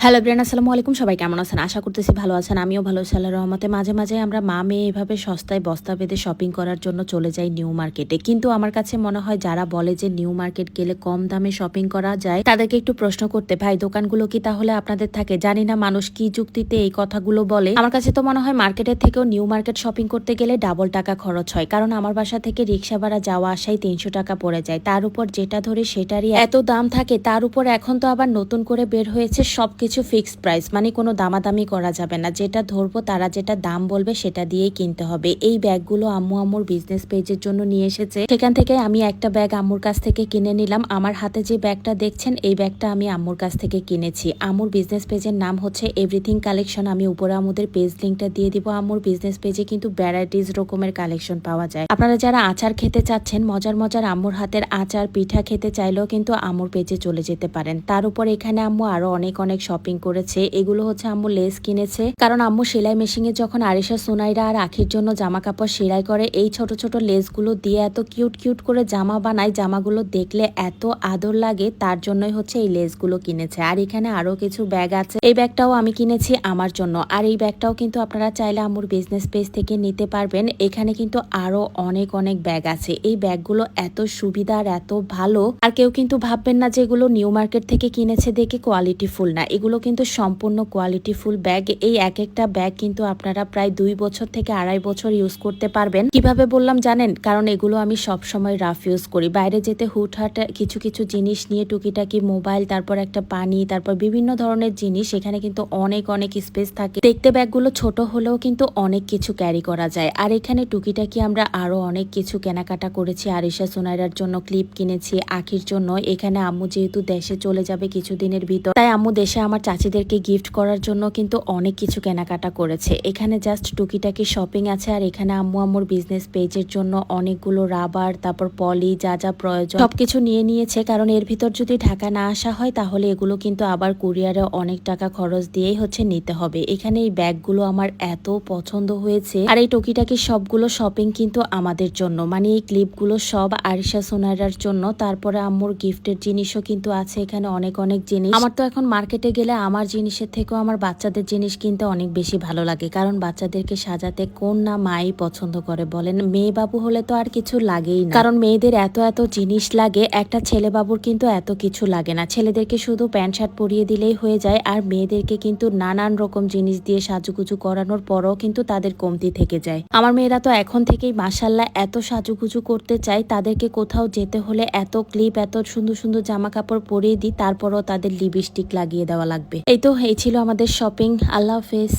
Hello brain, আসসালামু আলাইকুম। সবাই কেমন আছেন? আশা করতেছি ভালো আছেন। আমিও ভালো আছি আল্লাহর রহমতে। মাঝে মাঝে আমরা মা মেয়ে এভাবে সস্তায় বস্তা বেঁধে শপিং করার জন্য চলে যাই নিউ মার্কেটে। কিন্তু আমার কাছে মনে হয় যারা বলে যে নিউ মার্কেট গেলে কম দামে শপিং করা যায়, তাদেরকে একটু প্রশ্ন করতে, ভাই দোকানগুলো কি তাহলে আপনাদের থাকে? জানি না মানুষ কি যুক্তিতে এই কথাগুলো বলে। আমার কাছে তো মনে হয় মার্কেটের থেকেও নিউ মার্কেট শপিং করতে গেলে ডাবল টাকা খরচ হয়। কারণ আমার বাসা থেকে রিক্সা ভাড়া যাওয়া আসাই 300 টাকা পড়ে যায়। তার উপর যেটা ধরে সেটারই এত দাম থাকে। তার উপর এখন তো আবার নতুন করে বের হয়েছে সবকিছু ফিক্সড প্রাইস, মানে কোনো দামাদামি করা যাবে না। যেটা ধরবো তারা যেটা দাম বলবে সেটা দিয়েই কিনতে হবে। এই ব্যাগগুলো আম্মু আম্মুর বিজনেস পেজের জন্য নিয়ে এসেছে। সেখান থেকে আমি একটা ব্যাগ আম্মুর কাছ থেকে কিনে নিলাম। আমার হাতে যে ব্যাগটা দেখছেন এই ব্যাগটা আমি আম্মুর কাছ থেকে কিনেছি। আম্মুর বিজনেস পেজের নাম হচ্ছে এভরিথিং কালেকশন। আমি উপরে আমাদের পেজ লিঙ্কটা দিয়ে দিব। আম্মুর বিজনেস পেজে কিন্তু ভ্যারাইটিস রকমের কালেকশন পাওয়া যায়। আপনারা যারা আচার খেতে চাচ্ছেন, মজার মজার আম্মুর হাতের আচার পিঠা খেতে চাইলেও কিন্তু আম্মুর পেজে চলে যেতে পারেন। তার উপর এখানে আম্মু আরো অনেক অনেক শপিং করেছে। এগুলো হচ্ছে আম্মু লেস কিনেছে, কারণ আম্মু সেলাই মেশিনে যখন আরিশা সোনাইরা আর আখির জন্য জামা কাপড় সেলাই করে, এই ছোট ছোট লেসগুলো দিয়ে এত কিউট কিউট করে জামা বানায়, জামাগুলো দেখলে এত আদর লাগে। তার জন্যই হচ্ছে এই লেসগুলো কিনেছে। আর এখানে আরো কিছু ব্যাগ আছে। এই ব্যাগটাও আমি কিনেছি আমার জন্য। আর এই ব্যাগটাও কিন্তু আপনারা চাইলে আম্মুর বিজনেস পেজ থেকে নিতে পারবেন। এখানে কিন্তু আরো অনেক অনেক ব্যাগ আছে। এই ব্যাগগুলো এত সুবিধা আর এত ভালো, আর কেউ কিন্তু ভাববেন না যে এগুলো নিউ মার্কেট থেকে কিনেছে দেখে কোয়ালিটি ফুল না। এগুলো কিন্তু সম্পূর্ণ কোয়ালিটি ফুল ব্যাগ। এই এক একটা ব্যাগ কিন্তু আপনারা প্রায় 2 বছর থেকে 2.5 বছর ইউজ করতে পারবেন। কিভাবে বললাম জানেন? কারণ এগুলো আমি সব সময় রাফ ইউজ করি। বাইরে যেতে হুটহাট কিছু কিছু জিনিস নিয়ে, টুকিটাকি মোবাইল, তারপর একটা পানি, তারপর বিভিন্ন ধরনের জিনিস, এখানে কিন্তু অনেক অনেক স্পেস থাকে। দেখতে ব্যাগগুলো ছোট হলেও কিন্তু অনেক কিছু ক্যারি করা যায়। আর এখানে টুকিটাকি আমরা আরো অনেক কিছু কেনাকাটা করেছি। আরিশা সোনাইরার জন্য ক্লিপ কিনেছি, আখির জন্য। এখানে আম্মু যেহেতু দেশে চলে যাবে কিছুদিনের ভিতর, তাই আম্মু দেশে আমার চাচিদেরকে গিফট করার জন্য কিন্তু অনেক কিছু কেনাকাটা করেছে। এখানে জাস্ট টুকিটাকি শপিং আছে। আর এখানে আম্মু আম্মুর বিজনেস পেজের জন্য অনেকগুলো রাবার, তারপর পলি, যা যা প্রয়োজন সবকিছু নিয়ে নিয়েছে। কারণ এর ভিতর যদি ঢাকা না আসা হয় তাহলে এগুলো কিন্তু আবার কুরিয়ারে অনেক টাকা খরচ দিয়েই হচ্ছে নিতে হবে। এখানে এই ব্যাগগুলো আমার এত পছন্দ হয়েছে। আর এই টুকিটাকি সবগুলো শপিং কিন্তু আমাদের জন্য, মানে এই ক্লিপগুলো সব আরিশা সোনাইরার জন্য। তারপরে আম্মুর গিফটের জিনিসও কিন্তু আছে এখানে অনেক অনেক জিনিস। আমার তো এখন মার্কেটে গেলে আমার জিনিসের থেকেও আমার বাচ্চাদের জিনিস কিনতে অনেক বেশি ভালো লাগে। কারণ বাচ্চাদেরকে সাজাতে কোন না মাই পছন্দ করে বলেন? মেয়ে বাবু হলে তো আর কিছু লাগেই না, কারণ মেয়েদের এত এত জিনিস লাগে। একটা ছেলে বাবুর কিন্তু এত কিছু লাগে না। ছেলেদেরকে শুধু প্যান্ট শার্ট পরিয়ে দিলেই হয়ে যায়। আর মেয়েদেরকে কিন্তু নানান রকম জিনিস দিয়ে সাজুগুজু করানোর পরও কিন্তু তাদের কমতি থেকে যায়। আমার মেয়েরা তো এখন থেকেই মাশাল্লাহ এত সাজুগুজু করতে চায়। তাদেরকে কোথাও যেতে হলে এত ক্লিপ, এত সুন্দর সুন্দর জামা কাপড় পরিয়ে দিই, তারপরও তাদের লিপস্টিক লাগিয়ে দেওয়া লাগবে। এই ছিল আমাদের শপিং। আল্লাহ হাফেজ।